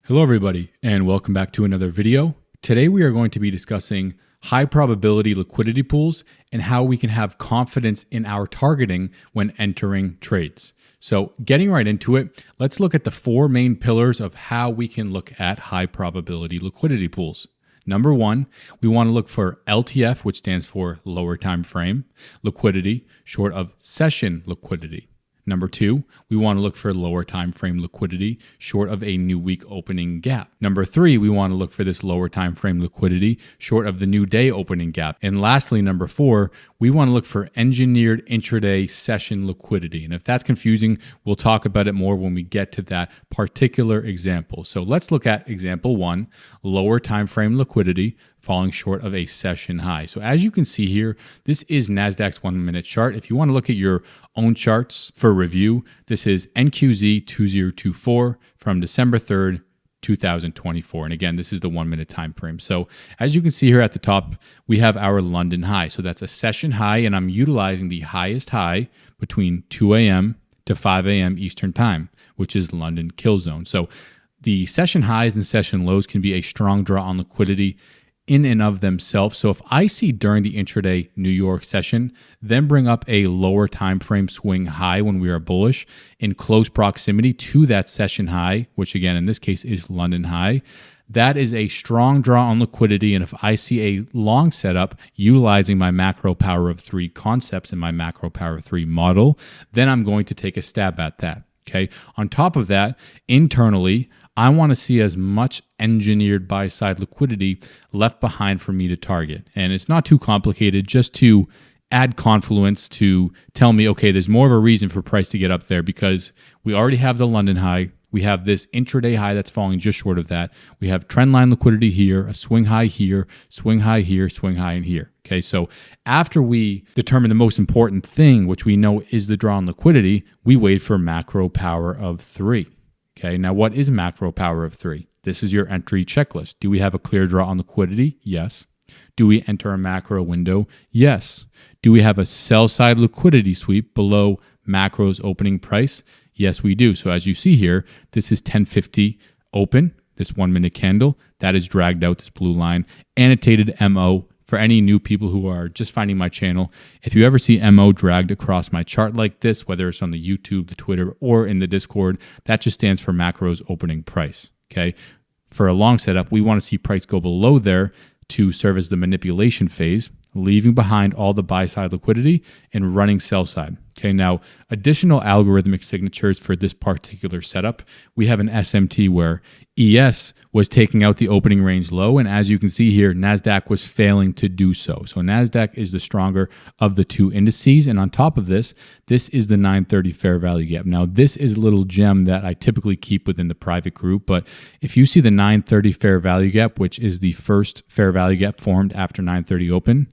Hello everybody, and welcome back to another video. Today we are going to be discussing high probability liquidity pools and how we can have confidence in our targeting when entering trades. So getting right into it, let's look at the four main pillars of how we can look at high probability liquidity pools. Number one, we want to look for LTF, which stands for lower time frame liquidity, short of session liquidity. Number two, we want to look for lower time frame liquidity short of a new week opening gap. Number three, we want to look for this lower time frame liquidity short of the new day opening gap. And lastly, number four, we want to look for engineered intraday session liquidity. And if that's confusing, we'll talk about it more when we get to that particular example. So let's look at example one, lower time frame liquidity falling short of a session high. So as you can see here, this is NASDAQ's 1 minute chart. If you want to look at your own charts for review, this is NQZ 2024 from December 3rd, 2024. And again, this is the 1 minute time frame. So as you can see here at the top, we have our London high. So that's a session high, and I'm utilizing the highest high between 2 a.m. to 5 a.m. Eastern time, which is London kill zone. So the session highs and session lows can be a strong draw on liquidity in and of themselves. So if I see during the intraday New York session, then bring up a lower time frame swing high when we are bullish in close proximity to that session high, which again in this case is London high, that is a strong draw on liquidity. And if I see a long setup utilizing my macro power of three concepts in my macro power of three model, then I'm going to take a stab at that. Okay. On top of that, internally, I want to see as much engineered buy-side liquidity left behind for me to target. And it's not too complicated, just to add confluence to tell me, okay, there's more of a reason for price to get up there because we already have the London high. We have this intraday high that's falling just short of that. We have trendline liquidity here, a swing high here, swing high here, swing high in here. Okay, so after we determine the most important thing, which we know is the draw on liquidity, we wait for macro power of three. Okay, now what is macro power of three? This is your entry checklist. Do we have a clear draw on liquidity? Yes. Do we enter a macro window? Yes. Do we have a sell side liquidity sweep below macro's opening price? Yes, we do. So as you see here, this is 1050 open, this 1 minute candle. That is dragged out, this blue line, annotated MO. For any new people who are just finding my channel, if you ever see MO dragged across my chart like this, whether it's on the YouTube, the Twitter, or in the Discord, that just stands for macro's opening price. Okay. For a long setup, we want to see price go below there to serve as the manipulation phase, leaving behind all the buy side liquidity and running sell side. Okay, now additional algorithmic signatures for this particular setup. We have an SMT where ES was taking out the opening range low, and as you can see here, NASDAQ was failing to do so. So NASDAQ is the stronger of the two indices, and on top of this, this is the 930 fair value gap. Now, this is a little gem that I typically keep within the private group, but if you see the 930 fair value gap, which is the first fair value gap formed after 930 open,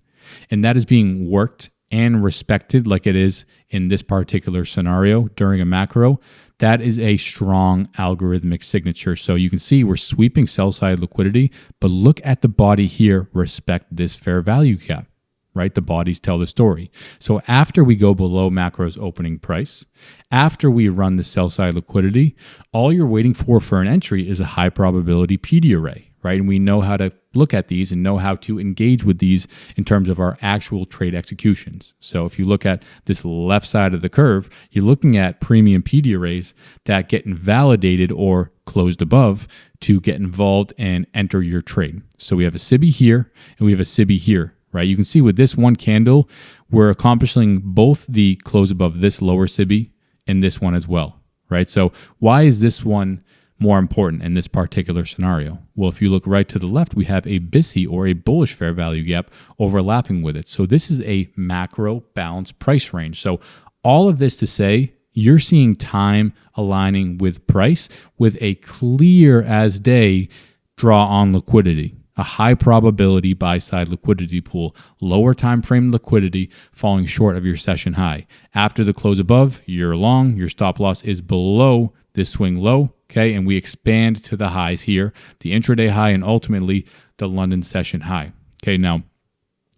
and that is being worked and respected like it is in this particular scenario during a macro, that is a strong algorithmic signature. So you can see we're sweeping sell side liquidity, but look at the body here, respect this fair value gap, right? The bodies tell the story. So after we go below macro's opening price, after we run the sell side liquidity, all you're waiting for an entry is a high probability PD array, right? And we know how to look at these and know how to engage with these in terms of our actual trade executions. So if you look at this left side of the curve, you're looking at premium PD arrays that get invalidated or closed above to get involved and enter your trade. So we have a SIBI here and we have a SIBI here, right? You can see with this one candle, we're accomplishing both the close above this lower SIBI and this one as well, right? So why is this one more important in this particular scenario? Well, if you look right to the left, we have a BISI or a bullish fair value gap overlapping with it. So this is a macro balanced price range. So all of this to say, you're seeing time aligning with price with a clear as day draw on liquidity, a high probability buy side liquidity pool, lower time frame liquidity falling short of your session high. After the close above, you're long, your stop loss is below this swing low. Okay, and we expand to the highs here, the intraday high and ultimately the London session high. Okay, now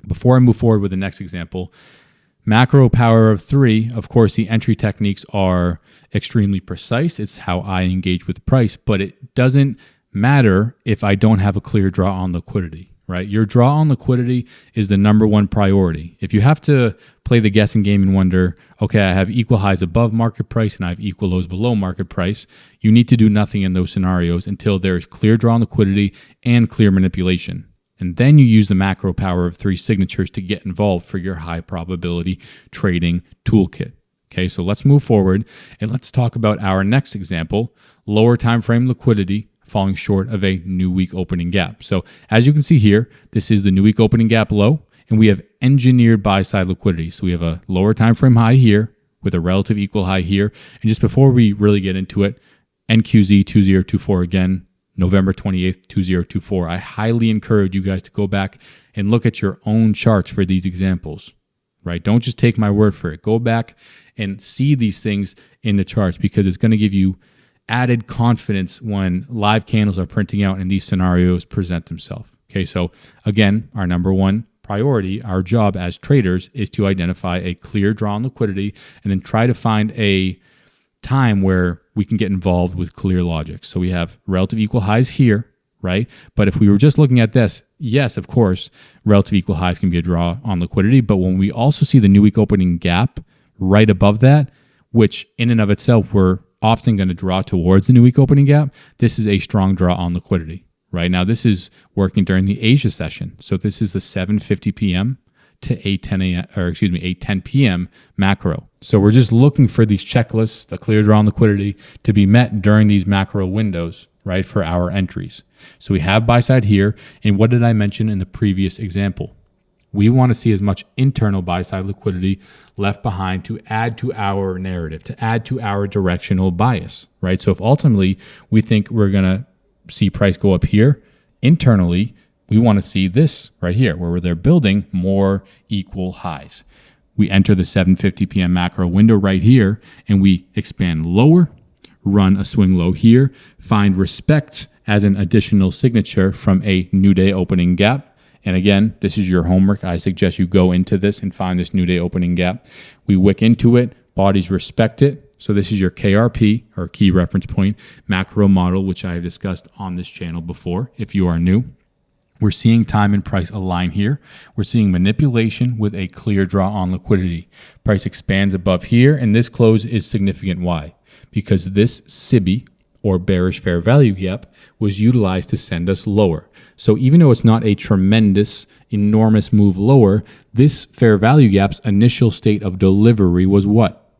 before I move forward with the next example, macro power of three, of course, the entry techniques are extremely precise. It's how I engage with price, but it doesn't matter if I don't have a clear draw on liquidity, right? Your draw on liquidity is the number one priority. If you have to play the guessing game and wonder, okay, I have equal highs above market price and I have equal lows below market price, you need to do nothing in those scenarios until there is clear draw on liquidity and clear manipulation. And then you use the macro power of 3 signatures to get involved for your high probability trading toolkit. Okay, so let's move forward and let's talk about our next example, lower time frame liquidity falling short of a new week opening gap. So as you can see here, this is the new week opening gap low, and we have engineered buy side liquidity. So we have a lower time frame high here with a relative equal high here. And just before we really get into it, NQZ 2024 again, November 28th, 2024. I highly encourage you guys to go back and look at your own charts for these examples, right? Don't just take my word for it. Go back and see these things in the charts because it's going to give you added confidence when live candles are printing out and these scenarios present themselves. Okay, so again, our number one priority, our job as traders is to identify a clear draw on liquidity and then try to find a time where we can get involved with clear logic. So we have relative equal highs here, right? But if we were just looking at this, yes, of course, relative equal highs can be a draw on liquidity. But when we also see the new week opening gap right above that, which in and of itself, we're often going to draw towards the new week opening gap, this is a strong draw on liquidity, right? Now, this is working during the Asia session. So this is the 7:50 p.m. to 8:10 p.m. macro. So we're just looking for these checklists, the clear draw on liquidity, to be met during these macro windows, right, for our entries. So we have buy side here. And what did I mention in the previous example? We want to see as much internal buy side liquidity left behind to add to our narrative, to add to our directional bias, right? So if ultimately we think we're going to see price go up here, internally, we want to see this right here where they're building more equal highs. We enter the 7:50 p.m. macro window right here and we expand lower, run a swing low here, find respect as an additional signature from a new day opening gap. And again, this is your homework. I suggest you go into this and find this new day opening gap. We wick into it, bodies respect it. So this is your KRP or key reference point macro model, which I have discussed on this channel before if you are new. We're seeing time and price align here. We're seeing manipulation with a clear draw on liquidity. Price expands above here, and this close is significant. Why? Because this SIBI, or bearish fair value gap, was utilized to send us lower. So even though it's not a tremendous, enormous move lower, this fair value gap's initial state of delivery was what?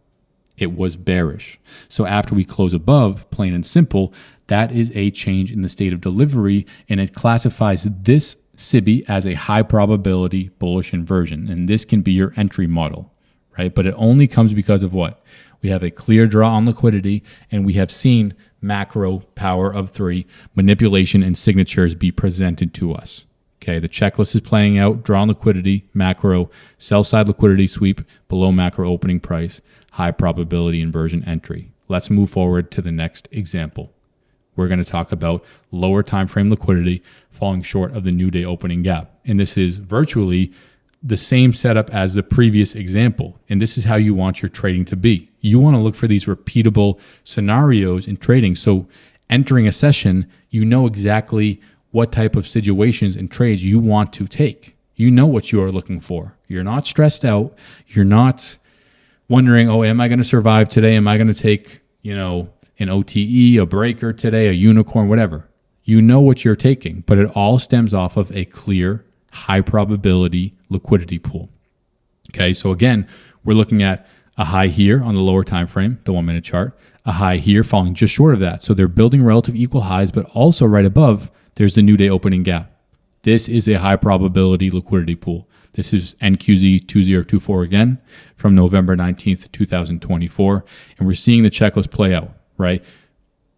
It was bearish. So after we close above, plain and simple, that is a change in the state of delivery, and it classifies this SIBI as a high probability bullish inversion. And this can be your entry model, right? But it only comes because of what? We have a clear draw on liquidity, and we have seen macro power of 3 manipulation and signatures be presented to us. Okay, the checklist is playing out, draw on liquidity, macro, sell side liquidity sweep, below macro opening price, high probability inversion entry. Let's move forward to the next example. We're going to talk about lower time frame liquidity falling short of the new day opening gap. And this is virtually the same setup as the previous example. And this is how you want your trading to be. You want to look for these repeatable scenarios in trading. So entering a session, you know exactly what type of situations and trades you want to take. You know what you are looking for. You're not stressed out. You're not wondering, oh, am I going to survive today? Am I going to take, an OTE, a breaker today, a unicorn, whatever. You know what you're taking, but it all stems off of a clear, high probability liquidity pool. Okay, so again, we're looking at a high here on the lower time frame, the 1 minute chart, a high here falling just short of that. So they're building relative equal highs, but also right above, there's the new day opening gap. This is a high probability liquidity pool. This is NQZ 2024 again from November 19th, 2024. And we're seeing the checklist play out. Right?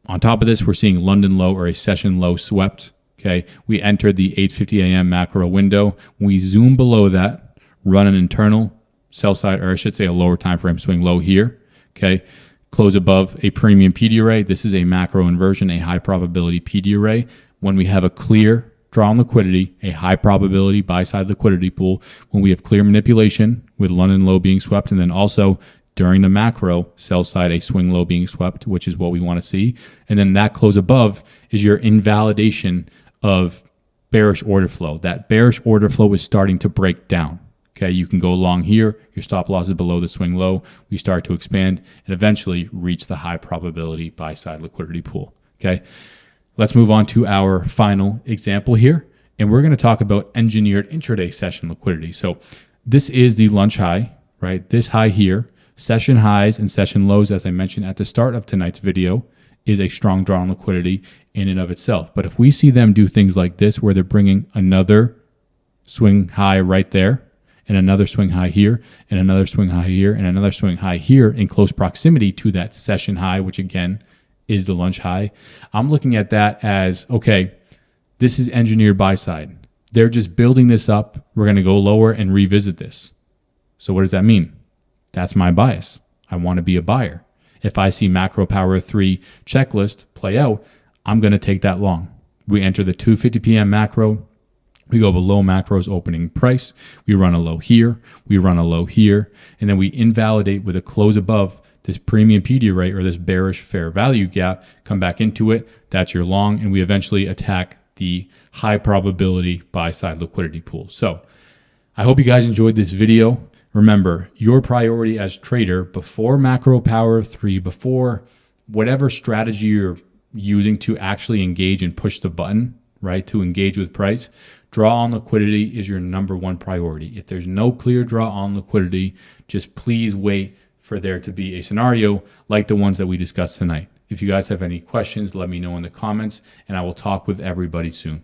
On top of this, we're seeing London low or a session low swept. Okay. We entered the 8:50 a.m. macro window. We zoom below that, run an internal sell side, or I should say a lower time frame swing low here. Okay. Close above a premium PD array. This is a macro inversion, a high probability PD array. When we have a clear draw on liquidity, a high probability buy side liquidity pool, when we have clear manipulation with London low being swept, and then also during the macro, sell side, a swing low being swept, which is what we want to see. And then that close above is your invalidation of bearish order flow. That bearish order flow is starting to break down. Okay, you can go long here. Your stop loss is below the swing low. We start to expand and eventually reach the high probability buy side liquidity pool. Okay, let's move on to our final example here. And we're going to talk about engineered intraday session liquidity. So this is the lunch high, right? This high here, session highs and session lows, as I mentioned at the start of tonight's video, is a strong draw on liquidity in and of itself. But if we see them do things like this, where they're bringing another swing high right there, and another swing high here, and another swing high here, and another swing high here in close proximity to that session high, which again is the lunch high, I'm looking at that as, okay, this is engineered buy side. They're just building this up. We're going to go lower and revisit this. So what does that mean? That's my bias. I want to be a buyer. If I see macro power 3 checklist play out, I'm going to take that long. We enter the 2:50 p.m. macro. We go below macro's opening price. We run a low here. We run a low here. And then we invalidate with a close above this premium Pediarite or this bearish fair value gap, come back into it. That's your long. And we eventually attack the high probability buy side liquidity pool. So I hope you guys enjoyed this video. Remember, your priority as trader before macro power 3, before whatever strategy you're using to actually engage and push the button, right, to engage with price, draw on liquidity is your number one priority. If there's no clear draw on liquidity, just please wait for there to be a scenario like the ones that we discussed tonight. If you guys have any questions, let me know in the comments, and I will talk with everybody soon.